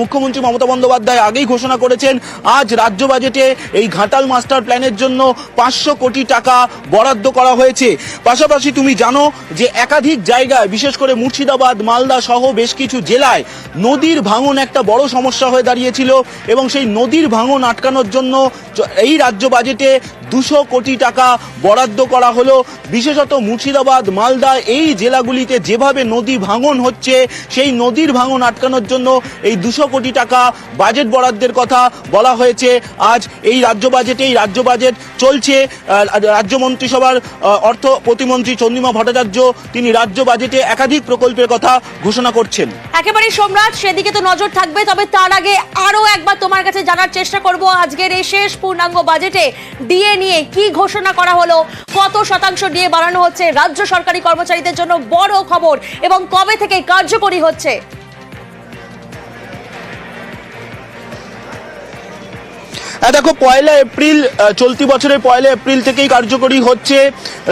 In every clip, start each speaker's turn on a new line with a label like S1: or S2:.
S1: মুখ্যমন্ত্রী মমতা বন্দ্যোপাধ্যায় আগেই ঘোষণা করেছেন আজ রাজ্য বাজেটে এই ঘাটাল মাস্টার প্ল্যানের জন্য 500 কোটি টাকা বরাদ্দ করা হয়েছে। পাশাপাশি তুমি জানো যে একাধিক জায়গায় বিশেষ করে মুর্শিদাবাদ, মালদা সহ বেশ কিছু জেলায় নদীর ভাঙন একটা বড় সমস্যা হয়ে দাঁড়িয়েছিল এবং সেই নদীর ভাঙন আটকানোর জন্য এই রাজ্য বাজেটে 200 কোটি টাকা বরাদ্দ করা হলো। বিশেষত মুর্শিদাবাদ, মালদা এই জেলাগুলিতে যেভাবে নদী ভাঙন হচ্ছে সেই নদীর ভাঙন আটকানোর জন্য এই 200 কোটি টাকা বাজেট বরাদ্দের কথা বলা হয়েছে। আজ এই রাজ্য বাজেট চলছে। রাজ্য মন্ত্রিসভার অর্থ প্রতিমন্ত্রী চন্দ্রিমা ভট্টাচার্য তিনি রাজ্য বাজেটে একাধিক প্রকল্পের কথা ঘোষণা করছেন।
S2: একেবারে সম্রাট, সেদিকে তো নজর থাকবে, তবে তার আগে আরো একবার তোমার কাছে জানার চেষ্টা করব আজকের এই শেষ পূর্ণাঙ্গ বাজেটে ডিএ নিয়ে কি ঘোষণা করা হলো, কত শতাংশ ডিএ বাড়ানো হচ্ছে, রাজ্য সরকারি কর্মচারীদের জন্য বড় খবর এবং কবে থেকে কার্যকরী হচ্ছে।
S1: দেখো, 1 এপ্রিল চলতি বছরের 1 এপ্রিল থেকেই কার্যকরী হচ্ছে।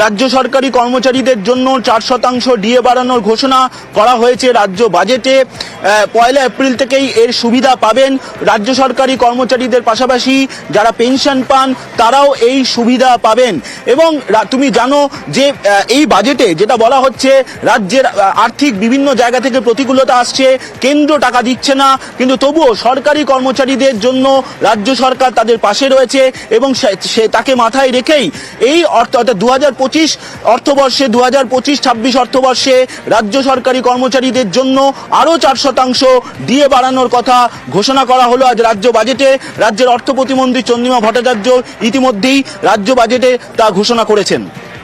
S1: রাজ্য সরকারি কর্মচারীদের জন্য 4% ডিএ বাড়ানোর ঘোষণা করা হয়েছে রাজ্য বাজেটে। 1 এপ্রিল থেকেই এর সুবিধা পাবেন রাজ্য সরকারি কর্মচারীদের পাশাপাশি যারা পেনশন পান তারাও এই সুবিধা পাবেন। এবং তুমি জানো যে এই বাজেটে যেটা বলা হচ্ছে রাজ্যের আর্থিক বিভিন্ন জায়গা থেকে প্রতিকূলতা আসছে, কেন্দ্র টাকা দিচ্ছে না, কিন্তু তবুও সরকারি কর্মচারীদের জন্য রাজ্য সরকার তাদের পাশে রয়েছে এবং সে তাকে মাথায় রেখেই এই অর্থাৎ 2025 অর্থবর্ষে 2025-26 অর্থবর্ষে রাজ্য সরকারি কর্মচারীদের জন্য আরো 4% ডিএ বাড়ানোর কথা ঘোষণা করা হলো আজ রাজ্য বাজেটে। রাজ্যের অর্থ প্রতিমন্ত্রী চন্দ্রিমা ভট্টাচার্য ইতিমধ্যেই রাজ্য বাজেটে তা ঘোষণা করেছেন।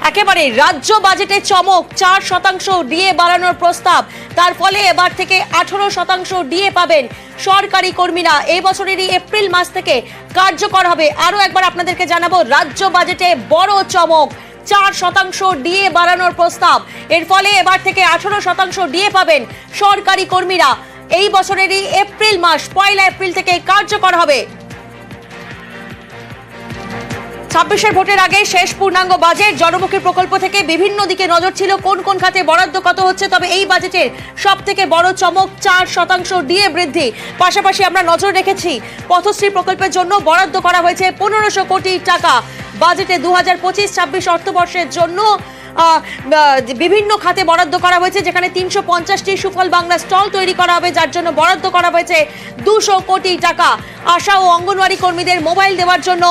S2: একেবারে রাজ্য বাজেটে চমক, 4% ডিএ বাড়ানোর প্রস্তাব। তার ফলে এবার থেকে 18% ডিএ পাবেন সরকারি কর্মীরা। এই বছরেরই এপ্রিল মাস থেকে কার্যকর হবে। আরো একবার আপনাদেরকে জানাবো, রাজ্য বাজেটে বড় চমক, 4% ডিএ বাড়ানোর প্রস্তাব। এর ফলে এবার থেকে 18% ডিএ পাবেন সরকারি কর্মীরা। এই বছরেরই এপ্রিল মাস 1 এপ্রিল থেকে কার্যকর হবে। 26-এর ভোটের আগে শেষ পূর্ণাঙ্গ বাজেট, জনমুখী প্রকল্প থেকে বিভিন্ন দিকে নজর ছিল কোন কোন খাতে বরাদ্দ কত হচ্ছে। তবে এই বাজেটের সব থেকে বড় চমক 4% ডিএ বৃদ্ধি। পাশাপাশি আমরা নজর রেখেছি পথশ্রী প্রকল্পের জন্য বরাদ্দ করা হয়েছে 1500 কোটি টাকা। বাজেটে 2025-26 অর্থবর্ষের জন্য বিভিন্ন খাতে বরাদ্দ করা হয়েছে, যেখানে 350টি সুফল বাংলা স্টল তৈরি করা হবে, যার জন্য বরাদ্দ করা হয়েছে 200 কোটি টাকা। আশা ও অঙ্গনওয়াড়ি কর্মীদের মোবাইল দেওয়ার জন্য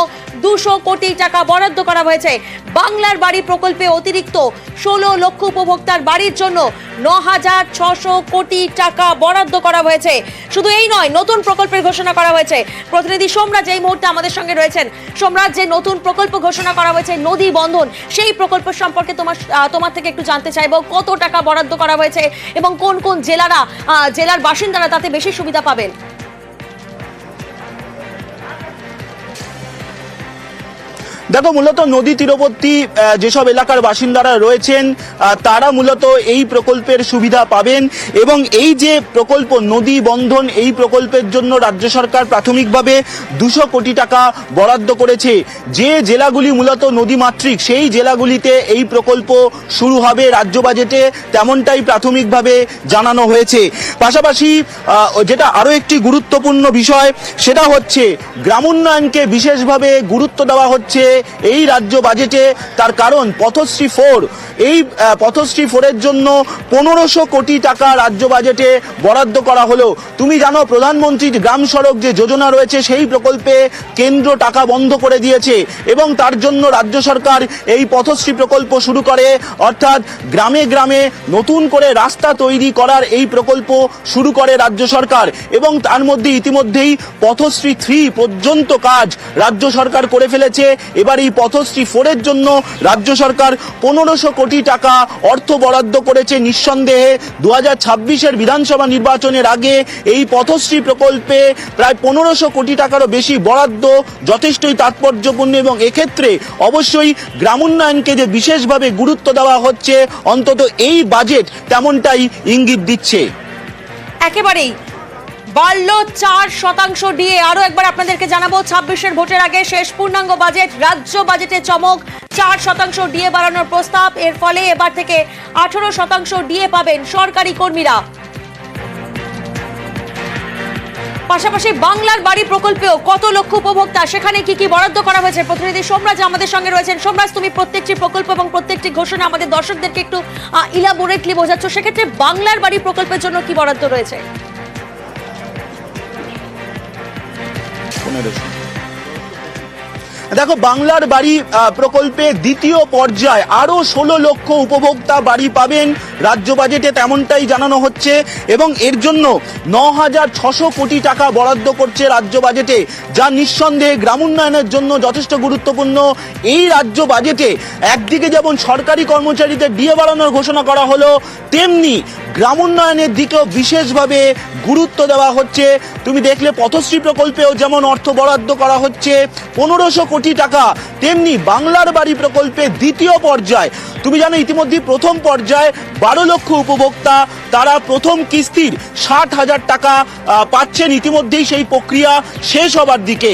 S2: 200 কোটি টাকা বরাদ্দ করা হয়েছে। বাংলার বাড়ি প্রকল্পে অতিরিক্ত 16 লক্ষ উপভোক্তার বাড়ির জন্য 9600 কোটি টাকা বরাদ্দ করা হয়েছে। শুধু এই নয়, নতুন প্রকল্পের ঘোষণা করা হয়েছে। প্রতিনিধি সোমরাজ এই মুহূর্তে আমাদের সঙ্গে রয়েছেন। সোমরাজ, যে নতুন প্রকল্প ঘোষণা করা হয়েছে নদী বন্ধন, সেই প্রকল্প সম্পর্কে তোমার থেকে একটু জানতে চাইবো, কত টাকা বরাদ্দ করা হয়েছে এবং কোন কোন জেলার বাসিন্দারা তাতে বেশি সুবিধা পাবেন?
S1: দেখো, মূলত নদী তীরবর্তী যেসব এলাকার বাসিন্দারা রয়েছেন তারা মূলত এই প্রকল্পের সুবিধা পাবেন। এবং এই যে প্রকল্প নদী বন্ধন, এই প্রকল্পের জন্য রাজ্য সরকার প্রাথমিকভাবে 200 কোটি টাকা বরাদ্দ করেছে। যে জেলাগুলি মূলত নদীমাতৃক সেই জেলাগুলিতে এই প্রকল্প শুরু হবে রাজ্য বাজেটে, তেমনটাই প্রাথমিকভাবে জানানো হয়েছে। পাশাপাশি যেটা আরও একটি গুরুত্বপূর্ণ বিষয়, সেটা হচ্ছে গ্রামোন্নয়নকে বিশেষভাবে গুরুত্ব দেওয়া হচ্ছে এই রাজ্য বাজেটে। তার কারণ পথশ্রী 4, এই পথশ্রী 4-এর জন্য 1500 কোটি টাকা রাজ্য বাজেটে বরাদ্দ করা হলো। তুমি জানো প্রধানমন্ত্রী গ্রাম সড়ক যে যোজনা রয়েছে সেই প্রকল্পে কেন্দ্র টাকা বন্ধ করে দিয়েছে এবং তার জন্য রাজ্য সরকার এই পথশ্রী প্রকল্প শুরু করে, অর্থাৎ গ্রামে গ্রামে নতুন করে রাস্তা তৈরি করার এই প্রকল্প শুরু করে রাজ্য সরকার। এবং তার মধ্যে ইতিমধ্যেই পথশ্রী 3 পর্যন্ত কাজ রাজ্য সরকার করে ফেলেছে। এবার এই পথশ্রী 4-এর জন্য রাজ্য সরকার 1500 কোটি টাকা অর্থ বরাদ্দ করেছে। নিঃসন্দেহে 2026-এর বিধানসভা নির্বাচনের আগে এই পথশ্রী প্রকল্পে প্রায় 1500 কোটি টাকারও বেশি বরাদ্দ যথেষ্টই তাৎপর্যপূর্ণ এবং এক্ষেত্রে অবশ্যই গ্রামোন্নয়নকে যে বিশেষভাবে গুরুত্ব দেওয়া হচ্ছে, অন্তত এই বাজেট তেমনটাই ইঙ্গিত দিচ্ছে।
S2: একেবারেই বাড়লো 4% ডিএ। আরো একবার আপনাদেরকে জানাবো, 26-এর ভোটের আগে শেষ পূর্ণাঙ্গ বাজেট, রাজ্য বাজেটে চমক, 4% ডিএ বাড়ানোর প্রস্তাব। এর ফলে এবার থেকে 18% ডিএ পাবেন সরকারি কর্মীরা। পাশাপাশি বাংলার বাড়ি প্রকল্পেও কত লক্ষ উপভোক্তা, সেখানে কি কি বরাদ্দ করা হয়েছে? প্রতিনিধি সোমরাজ আমাদের সঙ্গে রয়েছেন। সোমরাজ, তুমি প্রত্যেকটি প্রকল্প এবং প্রত্যেকটি ঘোষণা আমাদের দর্শকদেরকে একটু ইলাবোরেটলি বোঝাচ্ছ, সেক্ষেত্রে বাংলার বাড়ি প্রকল্পের জন্য কি বরাদ্দ রয়েছে?
S1: দেখো, বাংলার বাড়ি প্রকল্পে দ্বিতীয় পর্যায়ে আরো 16 লক্ষ উপভোক্তা বাড়ি পাবেন রাজ্য বাজেটে, তেমনটাই জানানো হচ্ছে। এবং এর জন্য 9,600 কোটি টাকা বরাদ্দ করছে রাজ্য বাজেটে, যা নিঃসন্দেহে গ্রামোন্নয়নের জন্য যথেষ্ট গুরুত্বপূর্ণ। এই রাজ্য বাজেটে একদিকে যেমন সরকারি কর্মচারীদের ডিএ বাড়ানোর ঘোষণা করা হলো, তেমনি গ্রামোন্নয়নের দিকেও বিশেষভাবে গুরুত্ব দেওয়া হচ্ছে। তুমি দেখলে পথশ্রী প্রকল্পেও যেমন অর্থ বরাদ্দ করা হচ্ছে 1500 কোটি টাকা, তেমনি বাংলার বাড়ি প্রকল্পে দ্বিতীয় পর্যায়ে তুমি জানো ইতিমধ্যে প্রথম পর্যায়ে 12 লক্ষ উপভোক্তা তারা প্রথম কিস্তির 60,000 টাকা পাচ্ছেন। ইতিমধ্যেই সেই প্রক্রিয়া শেষ হবার দিকে।